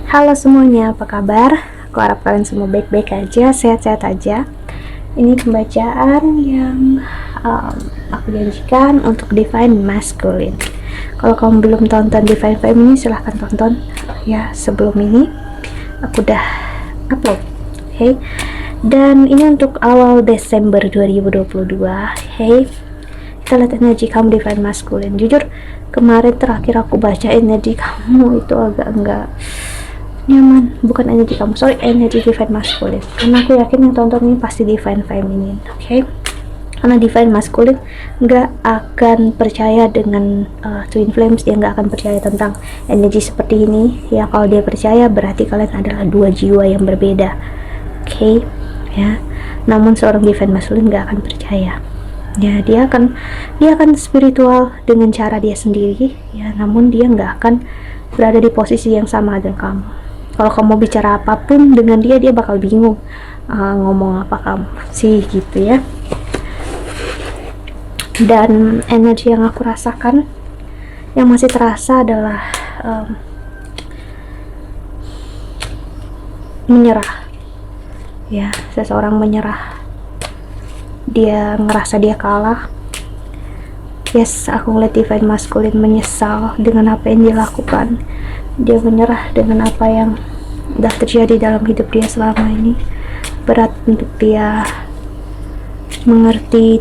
Halo semuanya, apa kabar? Aku harap kalian semua baik-baik aja, sehat-sehat aja. Ini pembacaan yang aku janjikan untuk Divine Masculine. Kalau kamu belum tonton Divine Feminine, silahkan tonton ya. Sebelum ini aku udah upload, okay? Dan ini untuk awal Desember 2022. Hey, kita lihat energi kamu Divine Masculine. Jujur, kemarin terakhir aku baca energi kamu itu agak enggak nyaman, bukan energi kamu, sorry, energi Divine Masculine, karena aku yakin yang tonton ini pasti Divine Feminine, oke? Karena Divine Masculine nggak akan percaya dengan Twin Flames, dia nggak akan percaya tentang energi seperti ini ya. Kalau dia percaya berarti kalian adalah dua jiwa yang berbeda, oke? Ya, namun seorang Divine Masculine nggak akan percaya ya. Dia akan spiritual dengan cara dia sendiri ya, namun dia nggak akan berada di posisi yang sama dengan kamu. Kalau kamu bicara apapun dengan dia bakal bingung ngomong apa kamu sih, gitu ya. Dan energi yang aku rasakan yang masih terasa adalah menyerah ya. Seseorang menyerah, dia ngerasa dia kalah. Yes, aku ngeliat Divine Masculine menyesal dengan apa yang dia lakukan. Dia menyerah dengan apa yang udah terjadi dalam hidup dia selama ini. Berat untuk dia mengerti.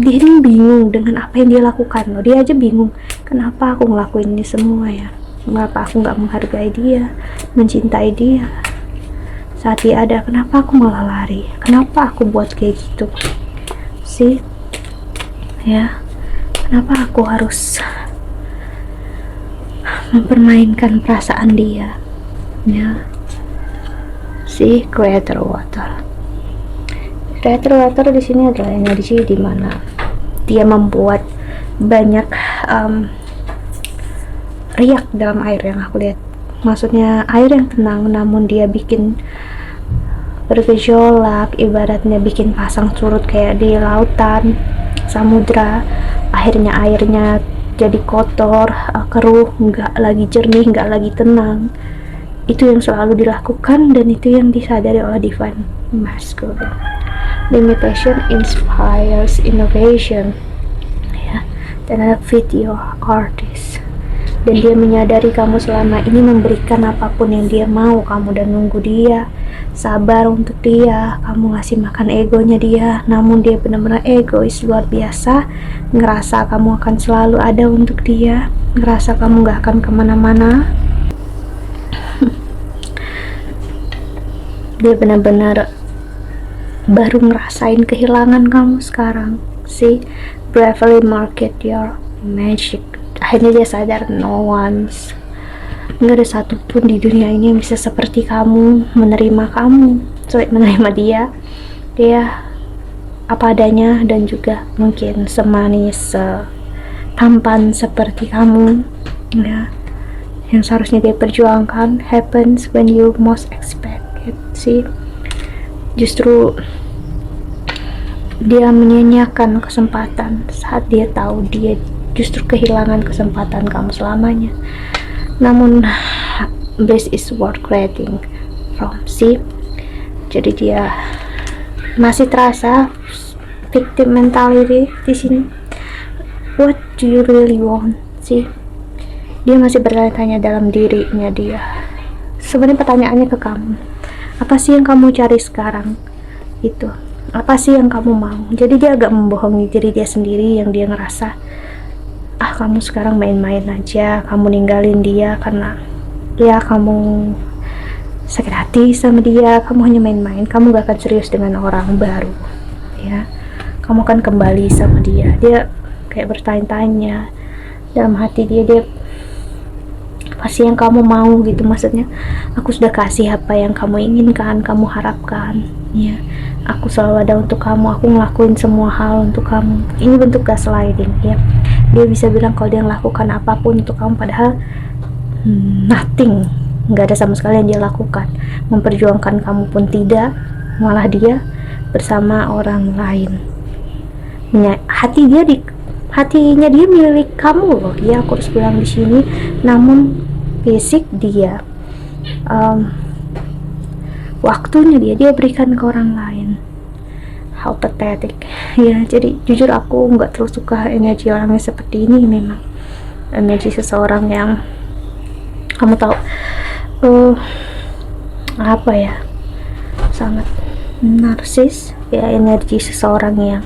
Dia ini bingung dengan apa yang dia lakukan loh. Dia aja bingung, kenapa aku ngelakuin ini semua ya. Kenapa aku gak menghargai dia, mencintai dia saat dia ada. Kenapa aku malah lari, kenapa aku buat kayak gitu sih ya. Kenapa aku harus mempermainkan perasaan dia ya. Si Creator Water di sini adalah energi di mana dia membuat banyak riak dalam air yang aku lihat. Maksudnya air yang tenang, namun dia bikin bergejolak, ibaratnya bikin pasang surut kayak di lautan, samudra. Akhirnya airnya jadi kotor, keruh, nggak lagi jernih, nggak lagi tenang. Itu yang selalu dilakukan dan itu yang disadari oleh Divine Masculine. Limitation inspires innovation ya. Dan ada video artist, dan dia menyadari kamu selama ini memberikan apapun yang dia mau kamu dan nunggu dia, sabar untuk dia, kamu ngasih makan egonya dia. Namun dia benar-benar egois luar biasa, ngerasa kamu akan selalu ada untuk dia, ngerasa kamu gak akan kemana-mana. Dia benar-benar baru ngerasain kehilangan kamu sekarang sih. Bravely market your magic. Akhirnya dia sadar nggak ada satupun di dunia ini yang bisa seperti kamu, menerima dia apa adanya, dan juga mungkin semanis, tampan seperti kamu ya. Yang seharusnya dia perjuangkan happens when you most expect it sih. Justru dia menyanyiakan kesempatan saat dia tahu dia justru kehilangan kesempatan kamu selamanya. Namun this is worth creating from see. Jadi dia masih terasa victim mentality di sini. What do you really want sih? Dia masih bertanya-tanya dalam dirinya dia. Sebenarnya pertanyaannya ke kamu, apa sih yang kamu cari sekarang? Itu apa sih yang kamu mau? Jadi dia agak membohongi diri dia sendiri, yang dia ngerasa kamu sekarang main-main aja, kamu ninggalin dia karena ya kamu sakit hati sama dia, kamu hanya main-main, kamu gak akan serius dengan orang baru ya, kamu akan kembali sama dia. Dia kayak bertanya-tanya dalam hati dia apa sih yang kamu mau gitu. Maksudnya aku sudah kasih apa yang kamu inginkan, kamu harapkan ya. Aku selalu ada untuk kamu, aku ngelakuin semua hal untuk kamu. Ini bentuk gaslighting ya. Dia bisa bilang kalau dia melakukan apapun untuk kamu, padahal nothing, nggak ada sama sekali yang dia lakukan. Memperjuangkan kamu pun tidak, malah dia bersama orang lain. Hatinya dia milik kamu loh ya, aku harus bilang di sini. Namun fisik dia waktunya dia berikan ke orang lain. How pathetic. Ya, jadi jujur aku nggak terlalu suka energi orang yang seperti ini. Memang energi seseorang yang kamu tahu apa ya, sangat narsis ya, energi seseorang yang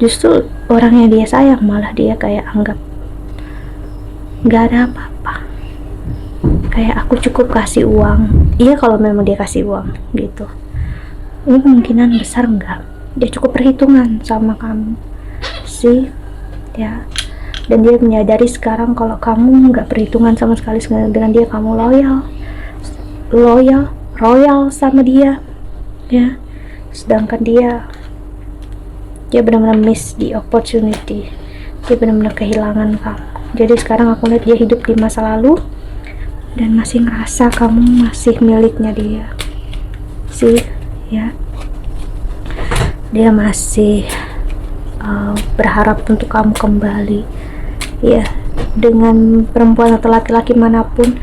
justru orang yang dia sayang malah dia kayak anggap nggak ada apa-apa, kayak aku cukup kasih uang. Iya, kalau memang dia kasih uang gitu, ini kemungkinan besar enggak dia cukup perhitungan sama kamu sih ya. Dan dia menyadari sekarang kalau kamu nggak perhitungan sama sekali dengan dia, kamu royal sama dia ya. Sedangkan dia benar-benar miss the opportunity, dia benar-benar kehilangan kamu. Jadi sekarang aku lihat dia hidup di masa lalu dan masih ngerasa kamu masih miliknya dia sih ya. Dia masih berharap untuk kamu kembali ya, dengan perempuan atau laki-laki manapun.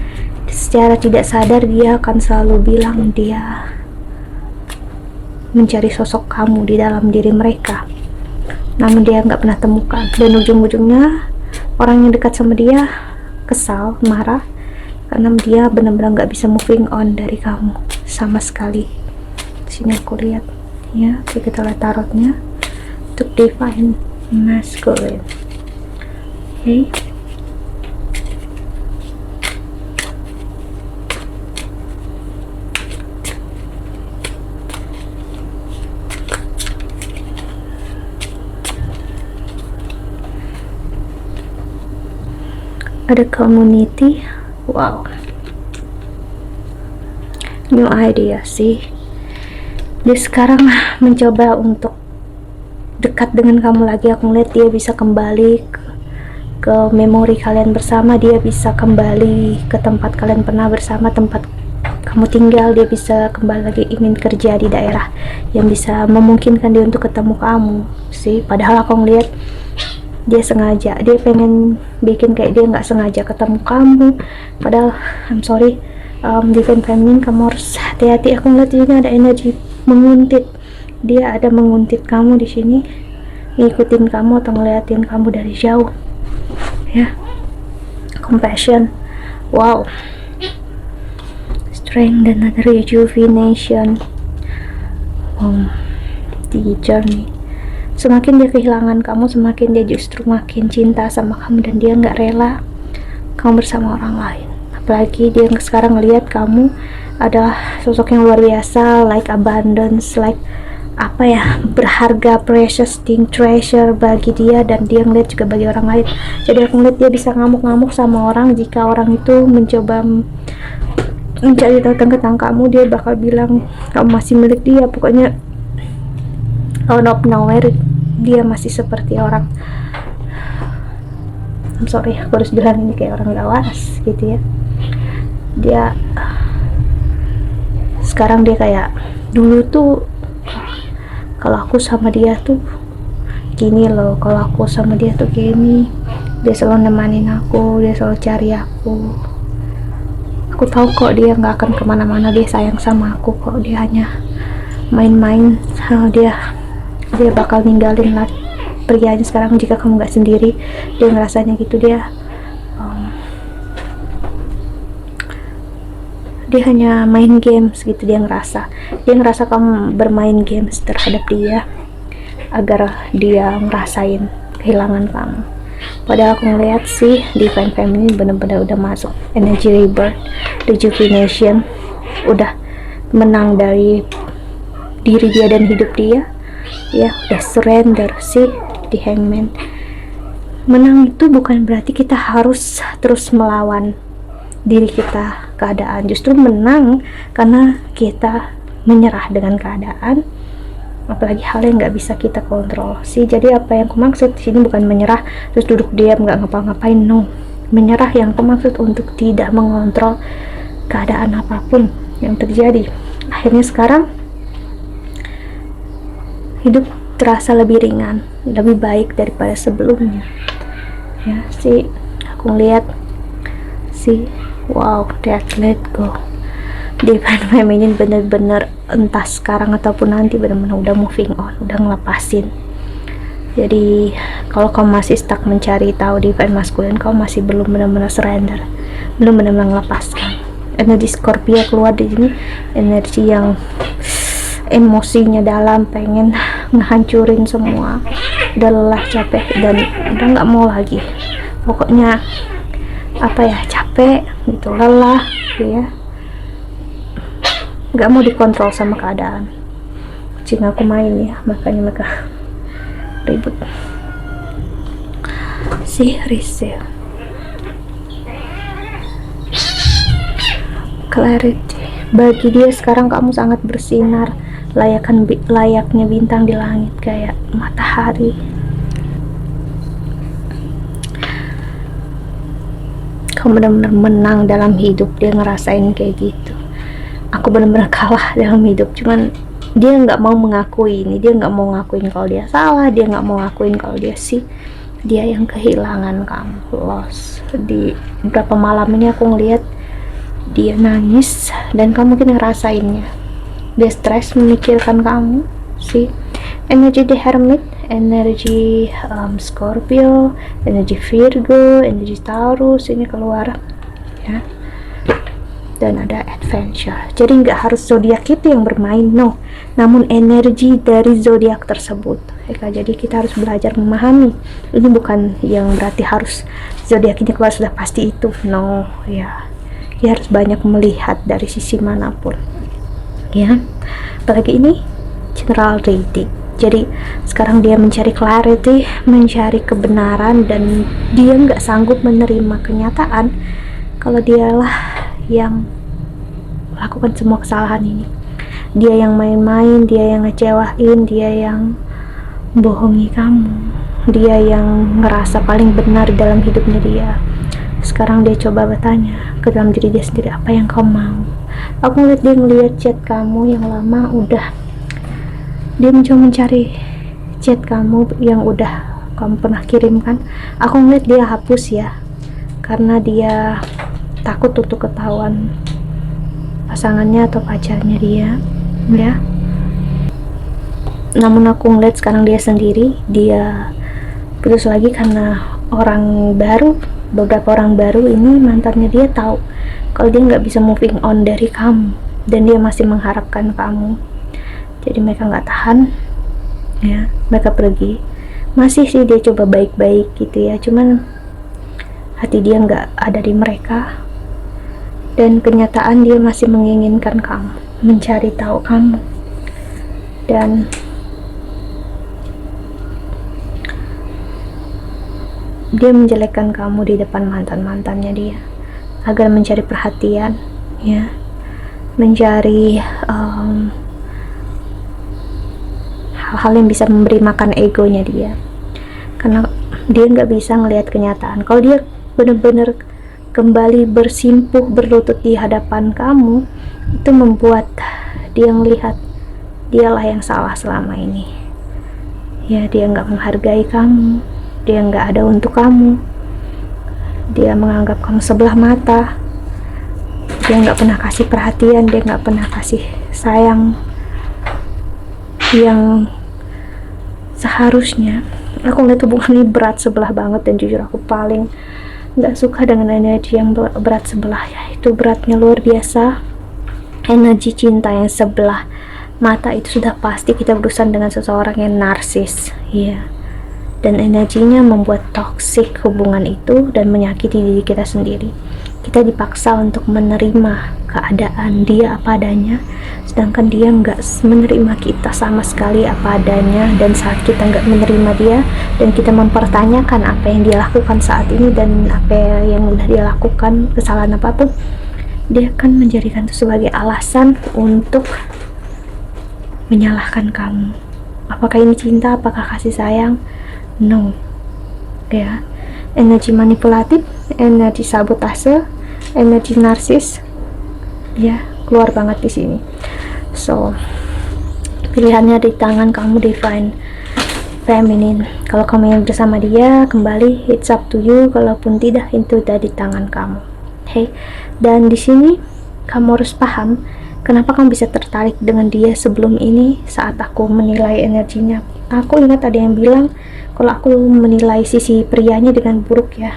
Secara tidak sadar dia akan selalu bilang dia mencari sosok kamu di dalam diri mereka, namun dia nggak pernah temukan. Dan ujung-ujungnya orang yang dekat sama dia kesal, marah, karena dia benar-benar nggak bisa moving on dari kamu sama sekali. Sini aku lihat ya, kita lihat tarotnya untuk divine masculine. Okay. Ada community, wow, new idea sih. Dia sekarang mencoba untuk dekat dengan kamu lagi. Aku ngeliat dia bisa kembali ke memori kalian bersama, dia bisa kembali ke tempat kalian pernah bersama, tempat kamu tinggal. Dia bisa kembali lagi ingin kerja di daerah yang bisa memungkinkan dia untuk ketemu kamu sih. Padahal aku ngeliat dia sengaja, dia pengen bikin kayak dia nggak sengaja ketemu kamu. Padahal I'm sorry, Divine Feminine, kamu harus hati-hati. Aku ngeliat ini ada energi menguntit. Dia ada menguntit kamu di sini, ngikutin kamu atau ngeliatin kamu dari jauh ya. Compassion, wow, strength dan rejuvenation. The journey. Semakin dia kehilangan kamu, semakin dia justru makin cinta sama kamu, dan dia nggak rela kamu bersama orang lain. Apalagi dia sekarang ngelihat kamu adalah sosok yang luar biasa, like abundance, like apa ya, berharga, precious thing, treasure bagi dia, dan dia ngeliat juga bagi orang lain. Jadi aku ngeliat dia bisa ngamuk-ngamuk sama orang. Jika orang itu mencoba mencari tahu tentang kamu, dia bakal bilang kamu masih milik dia. Pokoknya out of nowhere dia masih seperti orang, I'm sorry aku harus bilang ini, kayak orang gak waras gitu ya. Dia sekarang dia kayak dulu tuh, kalau aku sama dia tuh gini loh, kalau aku sama dia tuh gini, dia selalu nemanin aku, dia selalu cari aku tahu kok dia nggak akan kemana-mana, dia sayang sama aku kok, dia hanya main-main sama dia bakal ninggalin lah prianya sekarang jika kamu nggak sendiri. Dia ngerasanya gitu. Dia hanya main games gitu. Dia ngerasa kamu bermain games terhadap dia agar dia ngerasain kehilangan kamu. Padahal aku ngeliat sih Divine Feminine bener-bener udah masuk energy rebirth, rejuvenation, udah menang dari diri dia dan hidup dia ya, udah surrender sih di Hangman. Menang itu bukan berarti kita harus terus melawan diri kita, keadaan. Justru menang karena kita menyerah dengan keadaan, apalagi hal yang nggak bisa kita kontrol sih. Jadi apa yang aku maksud di sini bukan menyerah terus duduk diam nggak ngapa-ngapain, no. Menyerah yang aku maksud untuk tidak mengontrol keadaan apapun yang terjadi. Akhirnya sekarang hidup terasa lebih ringan, lebih baik daripada sebelumnya ya sih. Aku lihat sih Wow, that let go. Divine feminine bener-bener entah sekarang ataupun nanti bener-bener udah moving on, udah ngelepasin. Jadi kalau kamu masih stuck mencari tahu divine masculine, kamu masih belum benar-benar surrender, belum benar-benar melepaskan. Energi Scorpio keluar di sini, energi yang emosinya dalam, pengen ngehancurin semua, udah lelah, capek, dan udah nggak mau lagi. Pokoknya apa ya, capek gitu, lelah ya, nggak mau dikontrol sama keadaan. Kucing aku main ya, makanya mereka ribut. Si receive clarity. Bagi dia sekarang kamu sangat bersinar, layaknya bintang di langit, kayak matahari. Kamu benar-benar menang dalam hidup. Dia ngerasain kayak gitu. Aku benar-benar kalah dalam hidup, cuman dia nggak mau mengakui ini. Dia nggak mau ngakuin kalau dia salah, dia nggak mau ngakuin kalau dia dia yang kehilangan kamu, lost. Di beberapa malam ini aku ngeliat dia nangis, dan kamu mungkin ngerasainnya. Dia stres memikirkan kamu. Energi The Hermit, energi Scorpio, energi Virgo, energi Taurus ini keluar ya. Dan ada adventure. Jadi nggak harus zodiak itu yang bermain, no, namun energi dari zodiak tersebut ya. Jadi kita harus belajar memahami. Ini bukan yang berarti harus zodiak ini keluar sudah pasti itu, no ya. Dia harus banyak melihat dari sisi manapun ya. Apalagi ini general reading. Jadi sekarang dia mencari clarity, mencari kebenaran, dan dia nggak sanggup menerima kenyataan kalau dialah yang melakukan semua kesalahan ini. Dia yang main-main, dia yang ngecewain, dia yang bohongi kamu, dia yang ngerasa paling benar dalam hidupnya dia. Sekarang dia coba bertanya ke dalam diri dia sendiri, apa yang kau mau? Aku ngeliat dia ngeliat chat kamu yang lama, dia mencoba mencari chat kamu yang udah kamu pernah kirimkan. Aku ngeliat dia hapus ya, karena dia takut untuk ketahuan pasangannya atau pacarnya dia ya. Namun aku ngeliat sekarang dia sendiri, dia putus lagi karena beberapa orang baru ini mantannya dia tahu kalau dia nggak bisa moving on dari kamu, dan dia masih mengharapkan kamu. Jadi mereka nggak tahan ya, mereka pergi. Masih sih dia coba baik-baik gitu ya, cuman hati dia nggak ada di mereka, dan kenyataan dia masih menginginkan kamu, mencari tahu kamu, dan dia menjelekkan kamu di depan mantan-mantannya dia agar mencari perhatian ya, mencari hal-hal yang bisa memberi makan egonya dia, karena dia nggak bisa ngelihat kenyataan. Kalau dia benar-benar kembali bersimpuh berlutut di hadapan kamu, itu membuat dia melihat dialah yang salah selama ini ya. Dia nggak menghargai kamu, dia nggak ada untuk kamu, dia menganggap kamu sebelah mata, dia nggak pernah kasih perhatian, dia nggak pernah kasih sayang yang seharusnya. Aku ngeliat hubungan ini berat sebelah banget, dan jujur aku paling nggak suka dengan energi yang berat sebelah ya. Itu beratnya luar biasa. Energi cinta yang sebelah mata itu sudah pasti kita berurusan dengan seseorang yang narsis ya, dan energinya membuat toksik hubungan itu dan menyakiti diri kita sendiri. Kita dipaksa untuk menerima keadaan dia apa adanya, sedangkan dia nggak menerima kita sama sekali apa adanya. Dan saat kita nggak menerima dia dan kita mempertanyakan apa yang dia lakukan saat ini dan apa yang udah dia lakukan, kesalahan apapun, dia akan menjadikan itu sebagai alasan untuk menyalahkan kamu. Apakah ini cinta? Apakah kasih sayang? No ya. Energi manipulatif, energi sabotase, energi narsis ya, keluar banget di sini. So pilihannya di tangan kamu, divine feminine. Kalau kamu yang bersama dia kembali, it's up to you. Kalaupun tidak, itu udah di tangan kamu. Hey, Dan di sini kamu harus paham kenapa kamu bisa tertarik dengan dia sebelum ini. Saat aku menilai energinya, aku ingat ada yang bilang kalau aku menilai sisi prianya dengan buruk ya,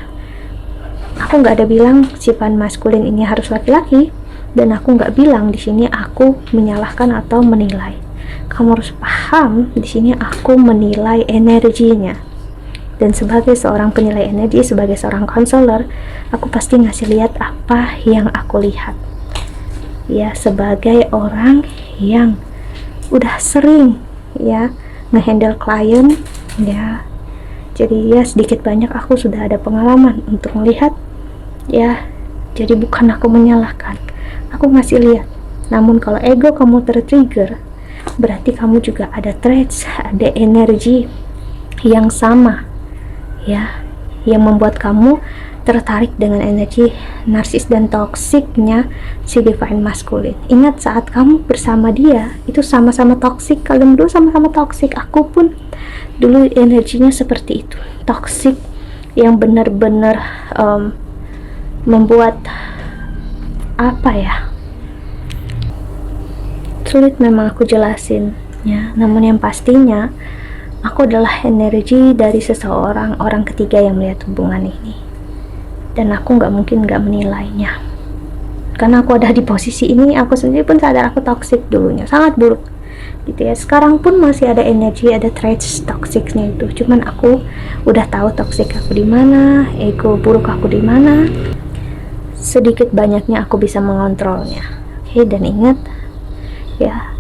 aku nggak ada bilang sifat maskulin ini harus laki-laki, dan aku nggak bilang di sini aku menyalahkan atau menilai. Kamu harus paham di sini aku menilai energinya, dan sebagai seorang penilai energi, sebagai seorang konselor, aku pasti ngasih lihat apa yang aku lihat ya, sebagai orang yang udah sering ya ngehandle klien ya, jadi ya sedikit banyak aku sudah ada pengalaman untuk melihat ya. Jadi bukan aku menyalahkan, aku ngasih lihat. Namun kalau ego kamu tertrigger, berarti kamu juga ada traits, ada energi yang sama ya, yang membuat kamu tertarik dengan energi narsis dan toksiknya si divine masculine. Ingat, saat kamu bersama dia itu sama-sama toksik, kalian berdua sama-sama toksik. Aku pun dulu energinya seperti itu, toksik, yang benar-benar membuat apa ya, sulit memang aku jelasin ya. Namun yang pastinya aku adalah energi dari seseorang, orang ketiga yang melihat hubungan ini, dan aku nggak mungkin nggak menilainya, karena aku ada di posisi ini. Aku sendiri pun sadar aku toxic dulunya, sangat buruk gitu ya. Sekarang pun masih ada energi, ada traits toksiknya itu, cuman aku udah tahu toksik aku di mana, ego buruk aku di mana. Sedikit banyaknya aku bisa mengontrolnya. Oke, dan ingat ya,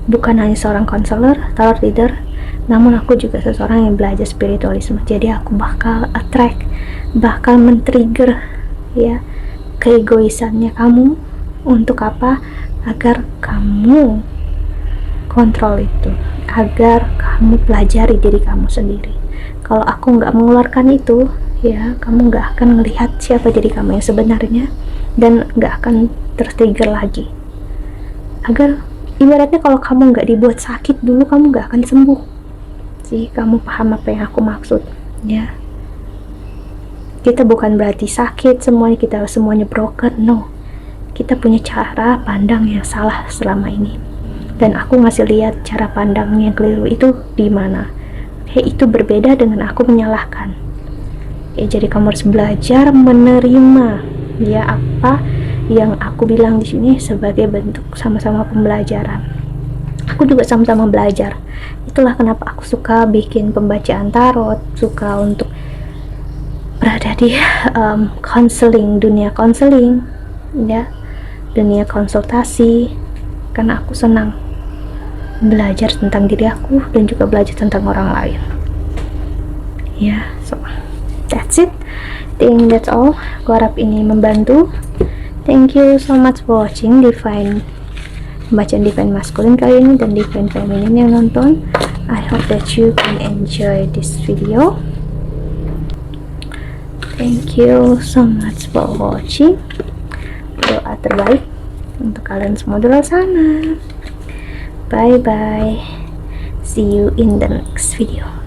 bukan hanya seorang konselor, tarot reader, namun aku juga seseorang yang belajar spiritualisme. Jadi aku bakal attract, bakal men-trigger ya keegoisannya kamu. Untuk apa? Agar kamu kontrol itu, agar kamu pelajari diri kamu sendiri. Kalau aku nggak mengeluarkan itu ya, kamu nggak akan melihat siapa diri kamu yang sebenarnya, dan nggak akan tertrigger lagi. Agar ibaratnya kalau kamu nggak dibuat sakit dulu, kamu nggak akan sembuh sih. Kamu paham apa yang aku maksud ya? Kita bukan berarti sakit semuanya, kita semuanya broken, no. Kita punya cara pandang yang salah selama ini, dan aku ngasih lihat cara pandangnya yang keliru itu di mana. Itu berbeda dengan aku menyalahkan. Jadi kamu harus belajar menerima ya apa yang aku bilang di sini sebagai bentuk sama-sama pembelajaran. Aku juga sama-sama belajar. Itulah kenapa aku suka bikin pembacaan tarot, suka untuk berada di counseling, dunia counseling ya, dunia konsultasi, karena aku senang belajar tentang diri aku dan juga belajar tentang orang lain ya. So that's it, think that's all. Gue harap ini membantu. Thank you so much for watching bacaan divine masculine kali ini dan divine feminine yang nonton. I hope that you can enjoy this video. Thank you so much for watching. Doa terbaik untuk kalian semua di luar sana. Bye bye, see you in the next video.